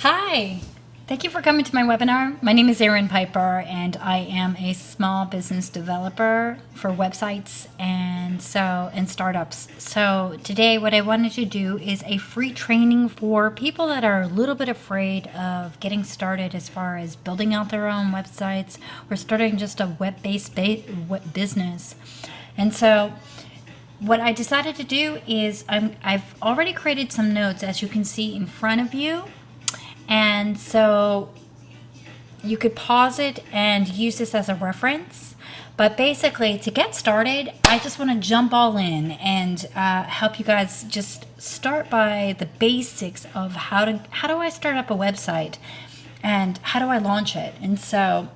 Hi, thank you for coming to my webinar. My name is Erin Piper and I am a small business developer for websites and startups. So today what I wanted to do is a free training for people that are a little bit afraid of getting started as far as building out their own websites or starting just a web-based business. And so what I decided to do is I've already created some notes, as you can see in front of you. And so you could pause it and use this as a reference. But basically, to get started, I just want to jump all in and help you guys just start by the basics of how do I start up a website and how do I launch it. And so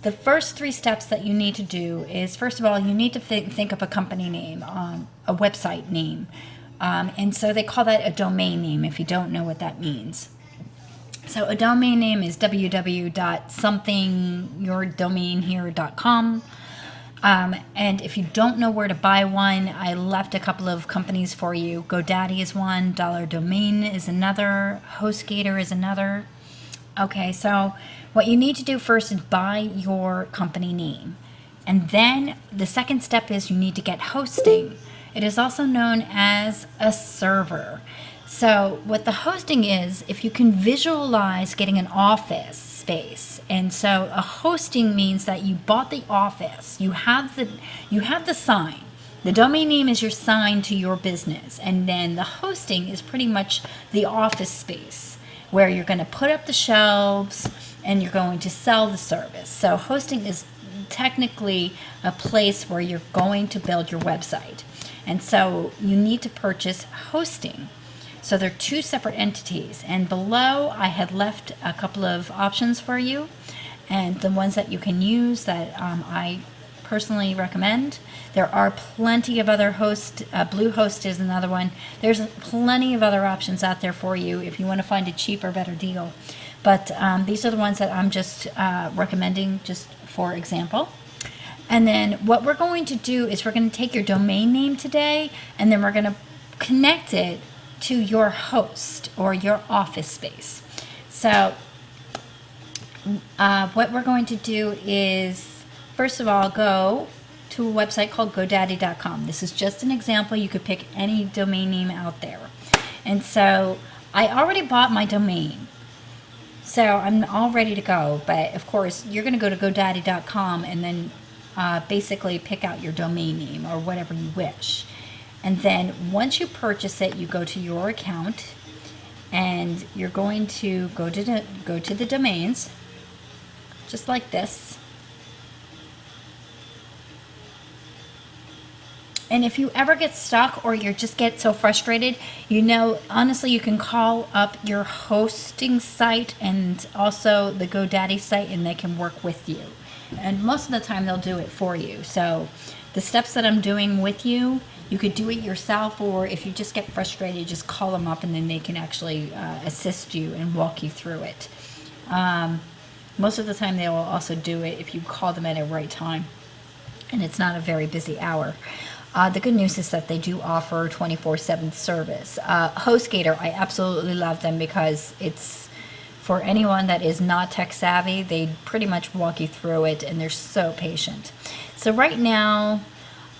the first 3 steps that you need to do is, first of all, you need to think of a company name, a website name. And so they call that a domain name if you don't know what that means. So a domain name is www.somethingyourdomainhere.com. And if you don't know where to buy one, I left a couple of companies for you. GoDaddy is one, Dollar Domain is another, HostGator is another. Okay, so what you need to do first is buy your company name. And then the second step is you need to get hosting. It is also known as a server. So what the hosting is, if you can visualize getting an office space, and so a hosting means that you bought the office, you have the sign. The domain name is your sign to your business, and then the hosting is pretty much the office space where you're going to put up the shelves and you're going to sell the service. So hosting is technically a place where you're going to build your website. And so you need to purchase hosting. So they're 2 separate entities, and below I had left a couple of options for you, and the ones that you can use that I personally recommend. There are plenty of other hosts. Bluehost is another one. There's plenty of other options out there for you if you want to find a cheaper, better deal. But these are the ones that I'm just recommending just for example. And then what we're going to do is we're going to take your domain name today, and then we're going to connect it to your host or your office space. So what we're going to do is, first of all, go to a website called GoDaddy.com. This is just an example. You could pick any domain name out there. And so I already bought my domain, so I'm all ready to go. But of course, you're going to go to GoDaddy.com and then basically pick out your domain name or whatever you wish. And then once you purchase it, you go to your account and you're going to go to the domains, just like this. And if you ever get stuck or you just get so frustrated, honestly, you can call up your hosting site and also the GoDaddy site, and they can work with you. And most of the time they'll do it for you. So the steps that I'm doing with you, you could do it yourself, or if you just get frustrated, just call them up and then they can actually assist you and walk you through it. Most of the time they will also do it if you call them at a right time and it's not a very busy hour. The good news is that they do offer 24/7 service. HostGator, I absolutely love them because it's for anyone that is not tech savvy. They pretty much walk you through it and they're so patient. So right now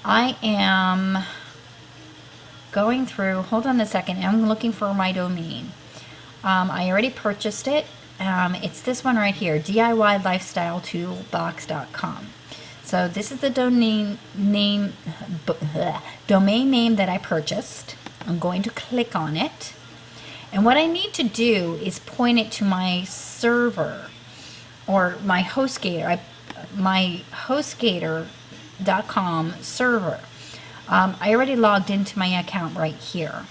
I am going through, hold on a second, I'm looking for my domain. I already purchased it. It's this one right here, DIYLifestyleToolbox.com. So this is the domain name that I purchased. I'm going to click on it. And what I need to do is point it to my server or my HostGator, my HostGator.com server. I already logged into my account right here.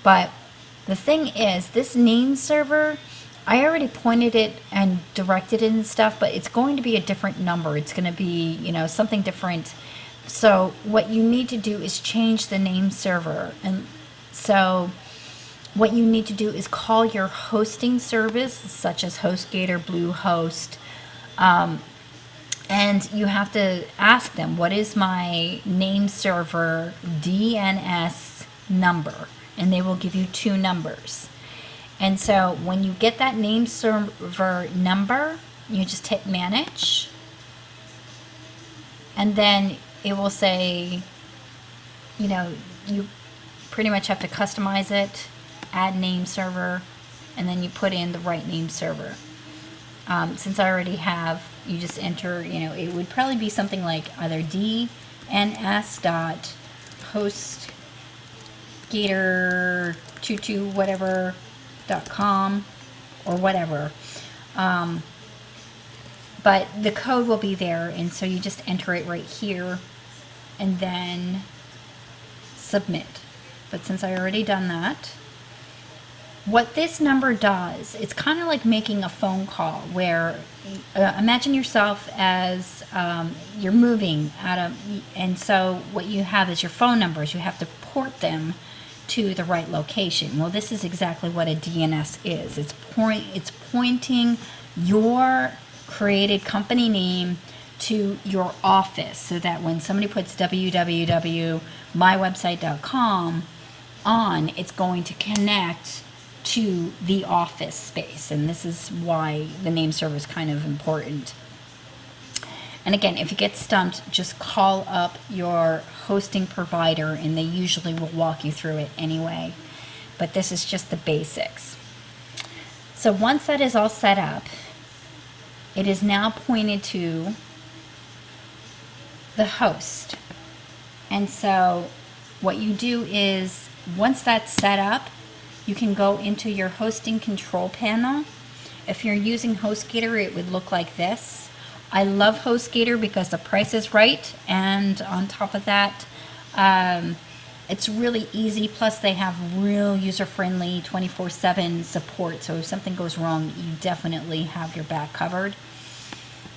But the thing is, this name server, I already pointed it and directed it and stuff, but it's going to be a different number. It's going to be, something different. So what you need to do is change the name server. And so what you need to do is call your hosting service, such as HostGator, Bluehost, and you have to ask them, what is my name server DNS number? And they will give you 2 numbers. And so when you get that name server number, you just hit manage, and then it will say, you know, you pretty much have to customize it, add name server, and then you put in the right name server. Since I already have, you just enter, you know, it would probably be something like either dns.hostgator22 whatever.com or whatever. But the code will be there, and so you just enter it right here and then submit. But since I already done that, what this number does, it's kind of like making a phone call where imagine yourself as you're moving out of, and so what you have is your phone numbers. You have to port them to the right location. Well, this is exactly what a DNS is. It's pointing your created company name to your office, so that when somebody puts www.mywebsite.com on, it's going to connect to the office space. And this is why the name server is kind of important. And again, if you get stumped, just call up your hosting provider and they usually will walk you through it anyway. But this is just the basics. So once that is all set up, it is now pointed to the host. And so what you do is, once that's set up, you can go into your hosting control panel. If you're using HostGator, it would look like this. I love HostGator because the price is right, and on top of that, it's really easy. Plus, they have real user-friendly 24/7 support. So if something goes wrong, you definitely have your back covered.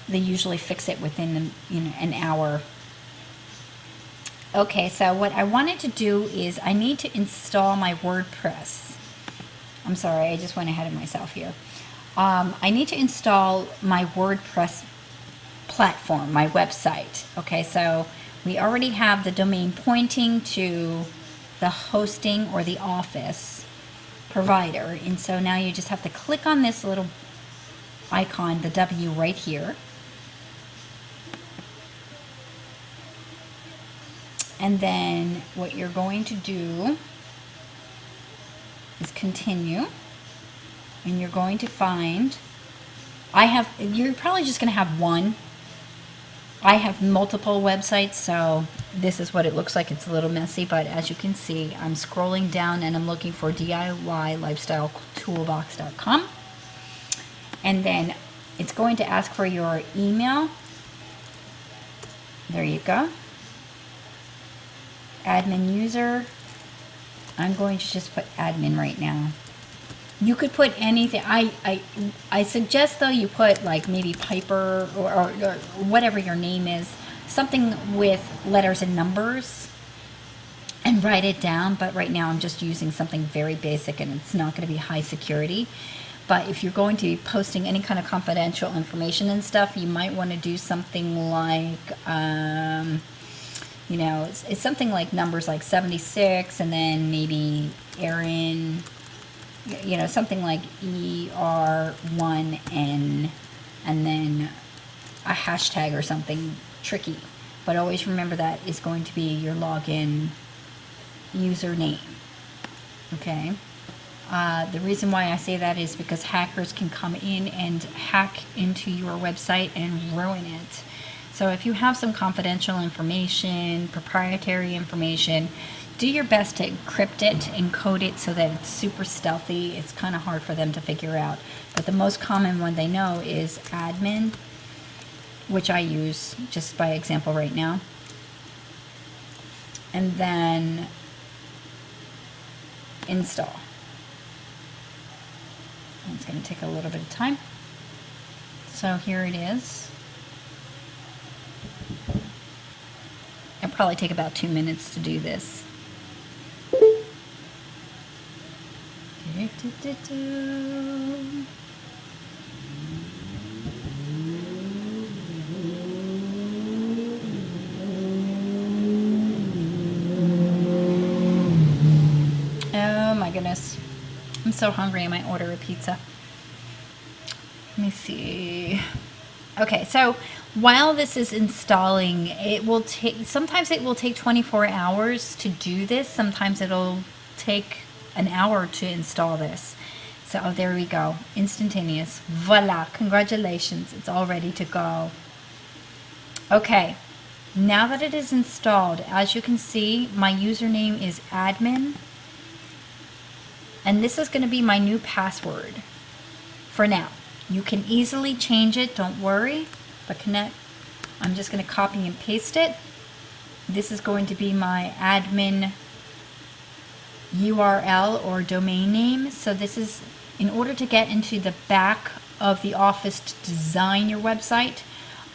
They usually fix it within an hour. Okay, so what I wanted to do is I need to install my WordPress. I'm sorry, I just went ahead of myself here. I need to install my WordPress platform, my website. Okay, so we already have the domain pointing to the hosting or the office provider. And so now you just have to click on this little icon, the W right here. And then what you're going to do is continue, and you're going to find, you're probably just going to have one. I have multiple websites, so this is what it looks like. It's a little messy, but as you can see, I'm scrolling down and I'm looking for DIYlifestyletoolbox.com. And then it's going to ask for your email. There you go. Admin user. I'm going to just put admin right now. You could put anything. I suggest though you put like maybe Piper or whatever your name is, something with letters and numbers, and write it down. But right now I'm just using something very basic, and it's not going to be high security. But if you're going to be posting any kind of confidential information and stuff, you might want to do something like you know, it's something like numbers like 76, and then maybe Aaron, you know, something like ER1N, and then a hashtag or something tricky. But always remember that is going to be your login username. Okay? The reason why I say that is because hackers can come in and hack into your website and ruin it. So if you have some confidential information, proprietary information, do your best to encrypt it, encode it so that it's super stealthy. It's kind of hard for them to figure out. But the most common one they know is admin, which I use just by example right now. And then install. It's going to take a little bit of time. So here it is. It'll probably take about 2 minutes to do this. Oh my goodness. I'm so hungry. I might order a pizza. Let me see. Okay, so while this is installing, sometimes it will take 24 hours to do this. Sometimes it'll take an hour to install this. So there we go. Instantaneous. Voila. Congratulations. It's all ready to go. Okay. Now that it is installed, as you can see, my username is admin. And this is going to be my new password for now. You can easily change it, don't worry. But I'm just going to copy and paste it. This is going to be my admin URL or domain name. So this is in order to get into the back of the office to design your website.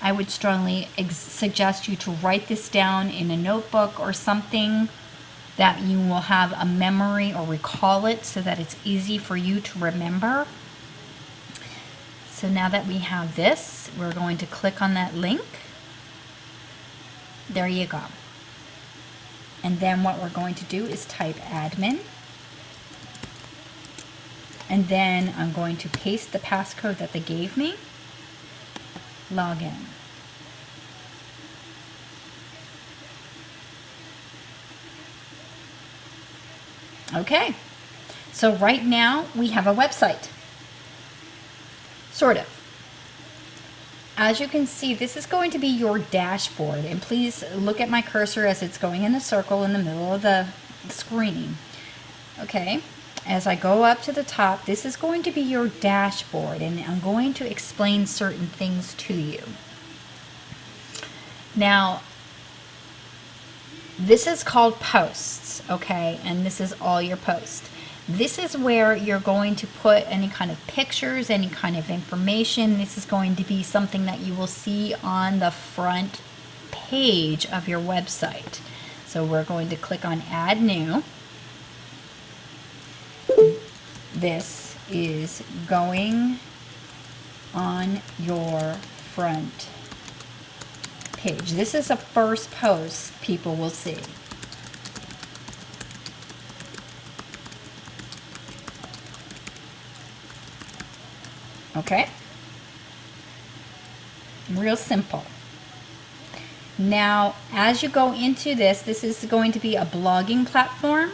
I would strongly suggest you to write this down in a notebook or something that you will have a memory or recall it so that it's easy for you to remember. So now that we have this, we're going to click on that link. There you go. And then what we're going to do is type admin. And then I'm going to paste the passcode that they gave me. Log in. Okay, so right now we have a website. Sort of. As you can see, this is going to be your dashboard. And please look at my cursor as it's going in a circle in the middle of the screen. Okay. As I go up to the top, this is going to be your dashboard, and I'm going to explain certain things to you. Now, this is called posts, okay? And this is all your posts. This is where you're going to put any kind of pictures, any kind of information. This is going to be something that you will see on the front page of your website. So we're going to click on Add New. This is going on your front page. This is the first post people will see. Okay? Real simple. Now, as you go into this, this is going to be a blogging platform.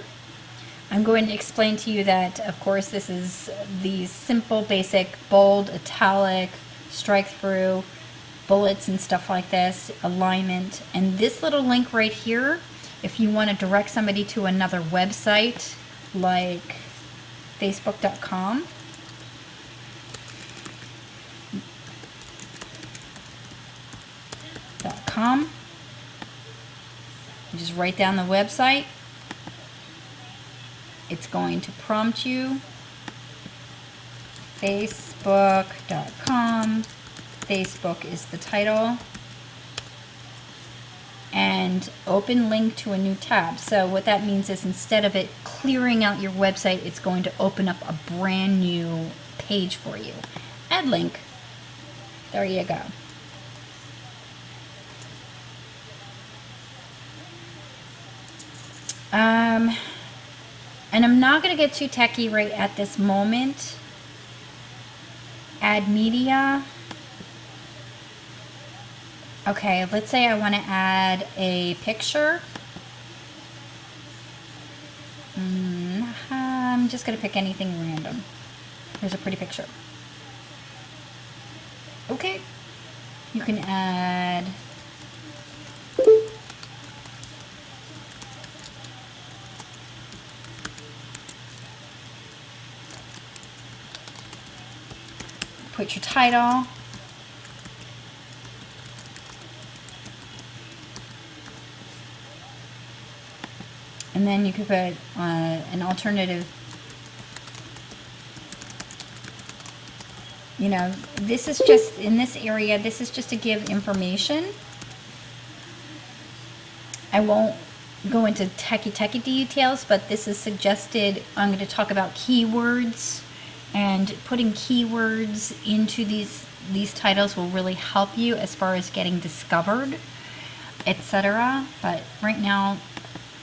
I'm going to explain to you that, of course, this is the simple, basic, bold, italic, strike through, bullets and stuff like this, alignment. And this little link right here, if you want to direct somebody to another website like facebook.com, you just write down the website. It's going to prompt you facebook.com. Facebook is the title. And open link to a new tab. So what that means is instead of it clearing out your website, it's going to open up a brand new page for you. Add link. There you go. And I'm not going to get too techie right at this moment. Add media. Okay, let's say I want to add a picture. I'm just going to pick anything random. Here's a pretty picture. Okay, you can add put your title. And then you could put an alternative, you know, this is just, in this area, this is just to give information. I won't go into techie details, but this is suggested. I'm going to talk about keywords, and putting keywords into these titles will really help you as far as getting discovered, etc. But right now,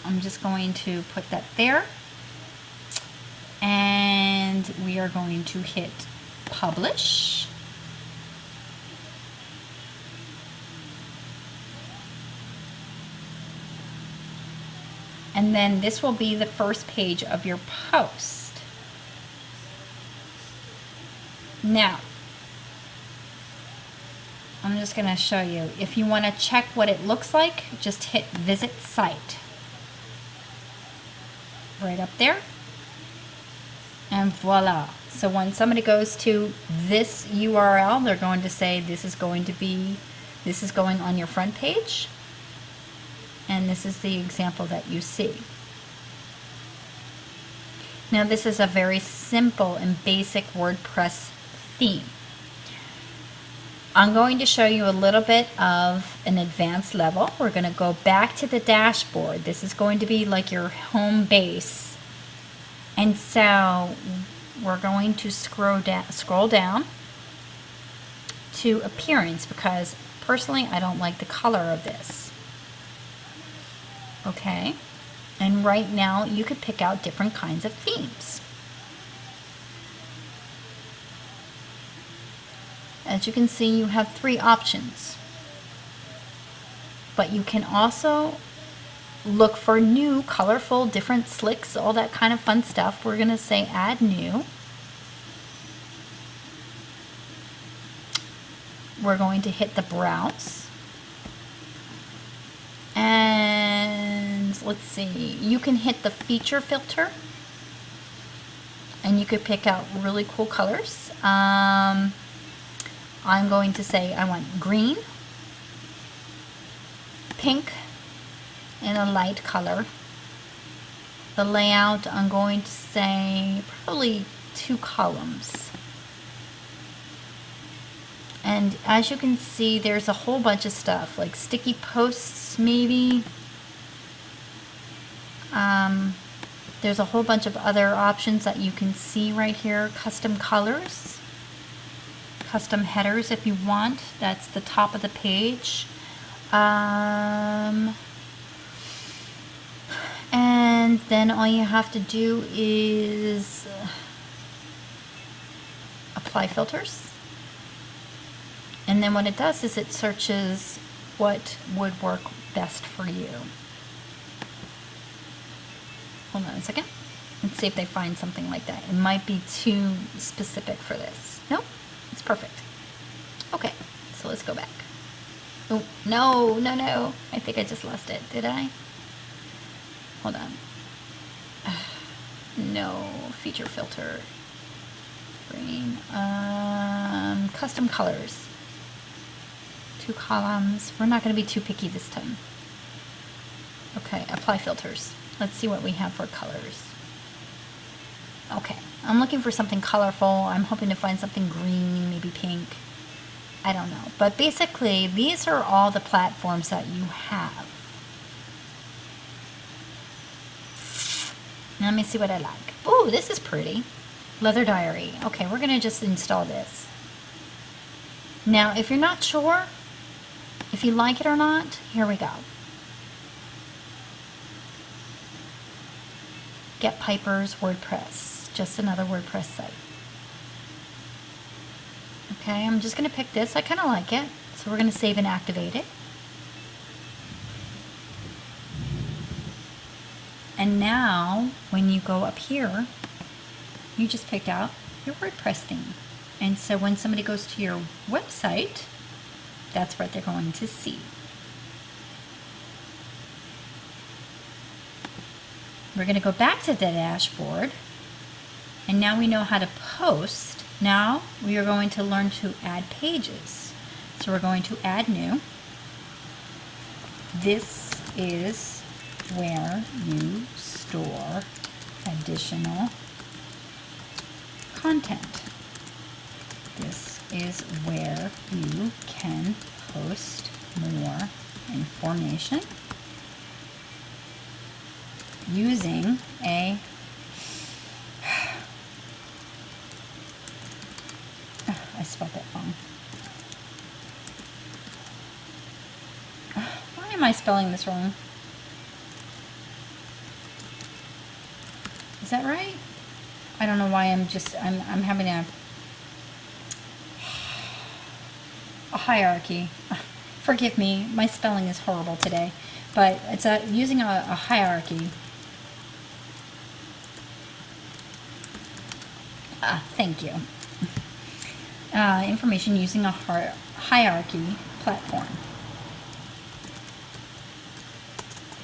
I'm just going to put that there. And and we are going to hit publish. And then this will be the first page of your post. Now, I'm just going to show you. If you want to check what it looks like, just hit visit site. Right up there. And voila. So when somebody goes to this URL, they're going to say this is going on your front page. And this is the example that you see. Now this is a very simple and basic WordPress theme. I'm going to show you a little bit of an advanced level. We're going to go back to the dashboard. This is going to be like your home base. And so we're going to scroll down to appearance, because personally I don't like the color of this. Okay, and right now you could pick out different kinds of themes. As you can see, you have 3 options, but you can also look for new, colorful, different slicks, all that kind of fun stuff. We're going to say add new. We're going to hit the browse. And let's see, you can hit the feature filter and you could pick out really cool colors. I'm going to say I want green, pink, and a light color. The layout, I'm going to say probably 2 columns. And as you can see, there's a whole bunch of stuff, like sticky posts maybe. There's a whole bunch of other options that you can see right here. Custom colors, custom headers if you want. That's the top of the page. And then all you have to do is apply filters. And then what it does is it searches what would work best for you. Hold on a second. Let's see if they find something like that. It might be too specific for this. Nope, it's perfect. Okay, so let's go back. Oh, no. I think I just lost it. Did I? Hold on. No, feature filter. Green. Custom colors. 2 columns. We're not going to be too picky this time. Okay, apply filters. Let's see what we have for colors. Okay, I'm looking for something colorful. I'm hoping to find something green, maybe pink. I don't know. But basically, these are all the platforms that you have. Let me see what I like. Ooh, this is pretty. Leather diary. Okay, we're going to just install this. Now, if you're not sure if you like it or not, here we go. Get Piper's WordPress. Just another WordPress site. Okay, I'm just going to pick this. I kind of like it. So we're going to save and activate it. And now, when you go up here, you just picked out your WordPress theme. And so when somebody goes to your website, that's what they're going to see. We're going to go back to the dashboard. And now we know how to post. Now we are going to learn to add pages. So we're going to add new. This is where you store additional content. This is where you can post more information using a I spelled that wrong. Why am I spelling this wrong? Is that right? I don't know why I'm having a hierarchy. Forgive me, my spelling is horrible today, but it's using a hierarchy. Thank you. Information using a hierarchy platform.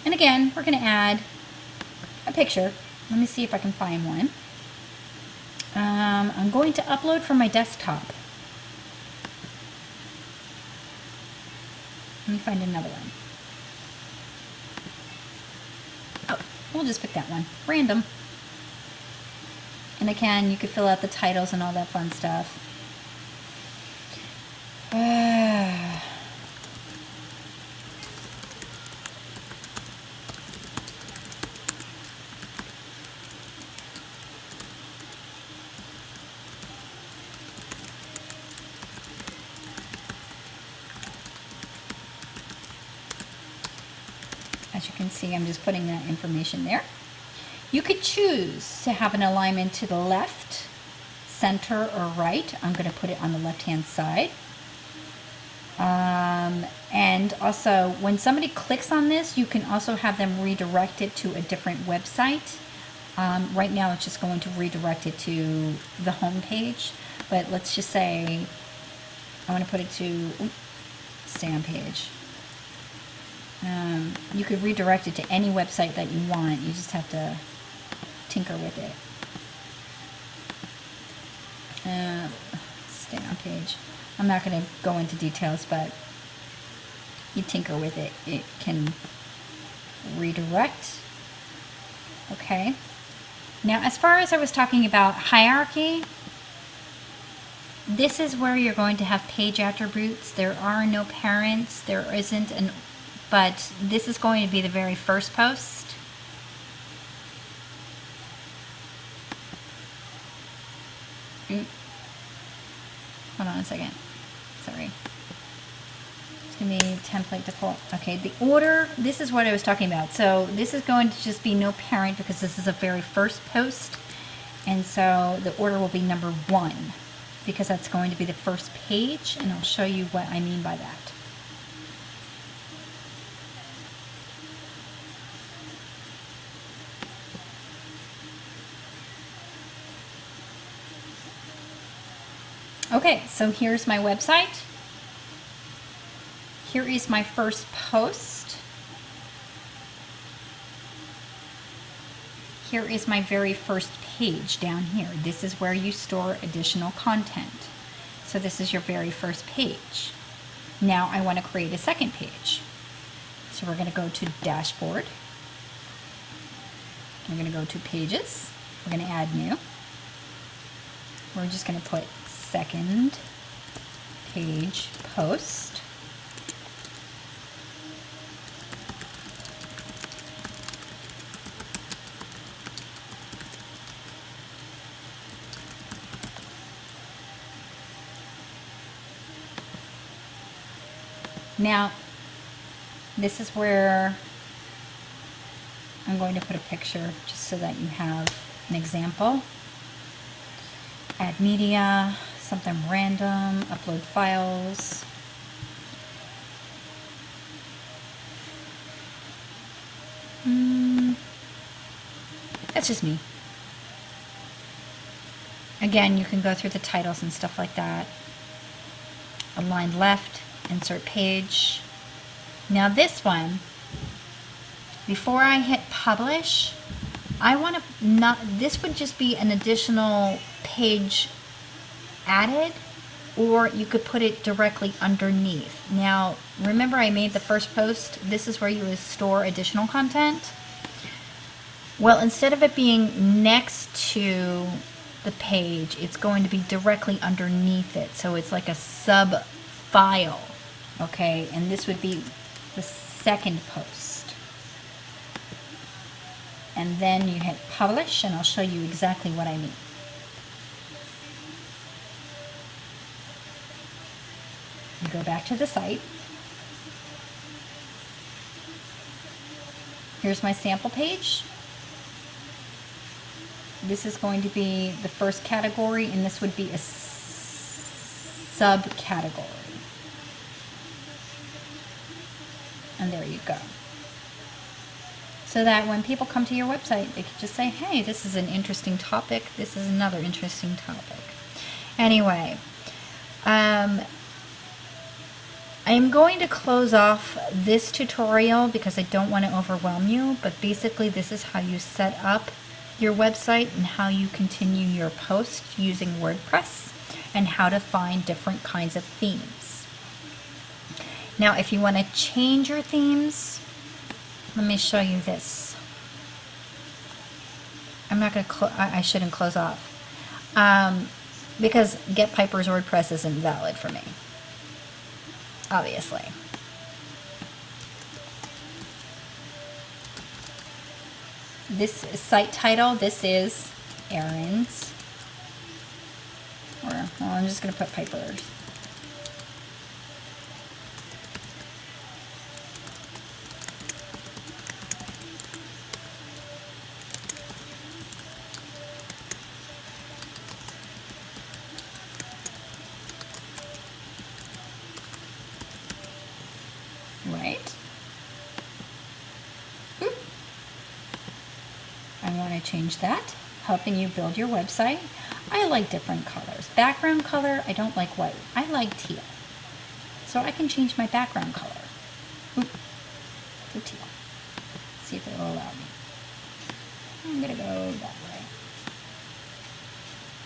And again, we're going to add a picture. Let me see if I can find one. I'm going to upload from my desktop. Let me find another one. Oh, we'll just pick that one. Random. And again, you could fill out the titles and all that fun stuff. As you can see, I'm just putting that information there. You could choose to have an alignment to the left, center, or right. I'm going to put it on the left-hand side. And also, when somebody clicks on this, you can also have them redirect it to a different website. Right now, it's just going to redirect it to the home page. But let's just say I want to put it to stay on page. You could redirect it to any website that you want. You just have to tinker with it. Stay on page. I'm not going to go into details, but you tinker with it. It can redirect. Okay. Now, as far as I was talking about hierarchy, this is where you're going to have page attributes. There are no parents. There isn't an, but this is going to be the very first post. Hold on a second. Sorry. It's going to be template default. Okay, the order, this is what I was talking about. So this is going to just be no parent because this is the very first post. And so the order will be number 1 because that's going to be the first page. And I'll show you what I mean by that. Okay, so here's my website. Here is my first post. Here is my very first page down here. This is where you store additional content. So this is your very first page. Now I want to create a second page. So we're going to go to Dashboard. We're going to go to Pages. We're going to add New. We're just going to put second page post. Now, this is where I'm going to put a picture just so that you have an example. Add media, something random, upload files. That's just me. Again, you can go through the titles and stuff like that. Align left, insert page. Now this one, before I hit publish, I want to not, this would just be an additional page added, or you could put it directly underneath. Now, remember I made the first post, this is where you would store additional content. Well, instead of it being next to the page, it's going to be directly underneath it. So it's like a sub file, okay? And this would be the second post. And then you hit publish, and I'll show you exactly what I mean. You go back to the site. Here's my sample page. This is going to be the first category, and this would be a subcategory. And there you go. So that when people come to your website, they can just say, hey, this is an interesting topic. This is another interesting topic. Anyway, I'm going to close off this tutorial because I don't want to overwhelm you, but basically this is how you set up your website and how you continue your posts using WordPress and how to find different kinds of themes. Now, if you want to change your themes, let me show you this. I'm not going to, I shouldn't close off because Get Piper's WordPress isn't valid for me, obviously. This site title, this is errands, or well, I'm just going to put Piper's. Right. Oop. I want to change that. Helping you build your website. I like different colors. Background color, I don't like white. I like teal. So I can change my background color. Oop. To teal. See if it will allow me. I'm going to go that way.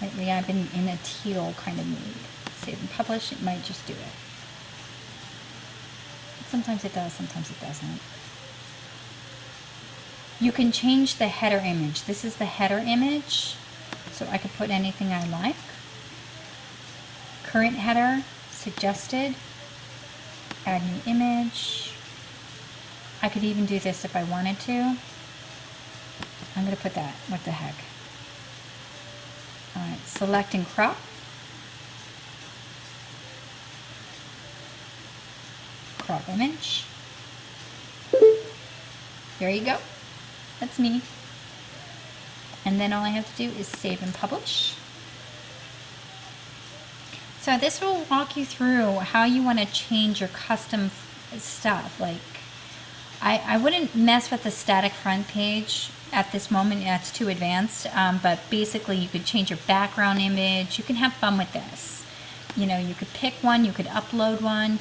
Lately I've been in a teal kind of mood. Save and publish, it might just do it. Sometimes it does, sometimes it doesn't. You can change the header image. This is the header image, so I could put anything I like. Current header, suggested, add new image. I could even do this if I wanted to. I'm going to put that, what the heck. All right, select and crop. Crop image. There you go. That's me. And then all I have to do is save and publish. So this will walk you through how you want to change your custom stuff. Like, I wouldn't mess with the static front page at this moment. That's too advanced. But basically you could change your background image. You can have fun with this. You know, you could pick one, you could upload one.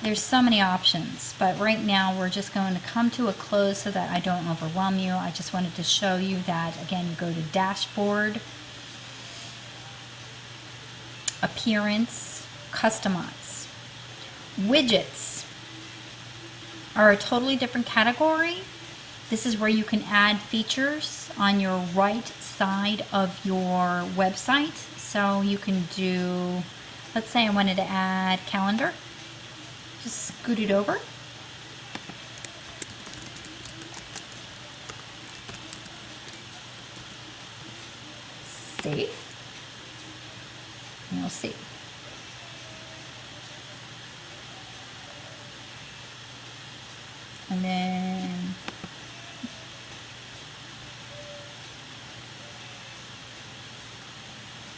There's so many options, but right now we're just going to come to a close so that I don't overwhelm you. I just wanted to show you that, again, you go to Dashboard, Appearance, Customize. Widgets are a totally different category. This is where you can add features on your right side of your website. So you can do, let's say I wanted to add calendar. Just scoot it over. Save. And you'll see. And then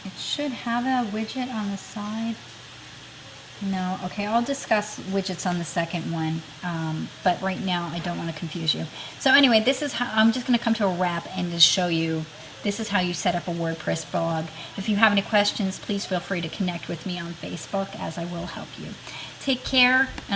it should have a widget on the side. No, okay, I'll discuss widgets on the second one, but right now I don't want to confuse you. So anyway, this is how, I'm just going to come to a wrap and just show you, this is how you set up a WordPress blog. If you have any questions, please feel free to connect with me on Facebook, as I will help you. Take care, and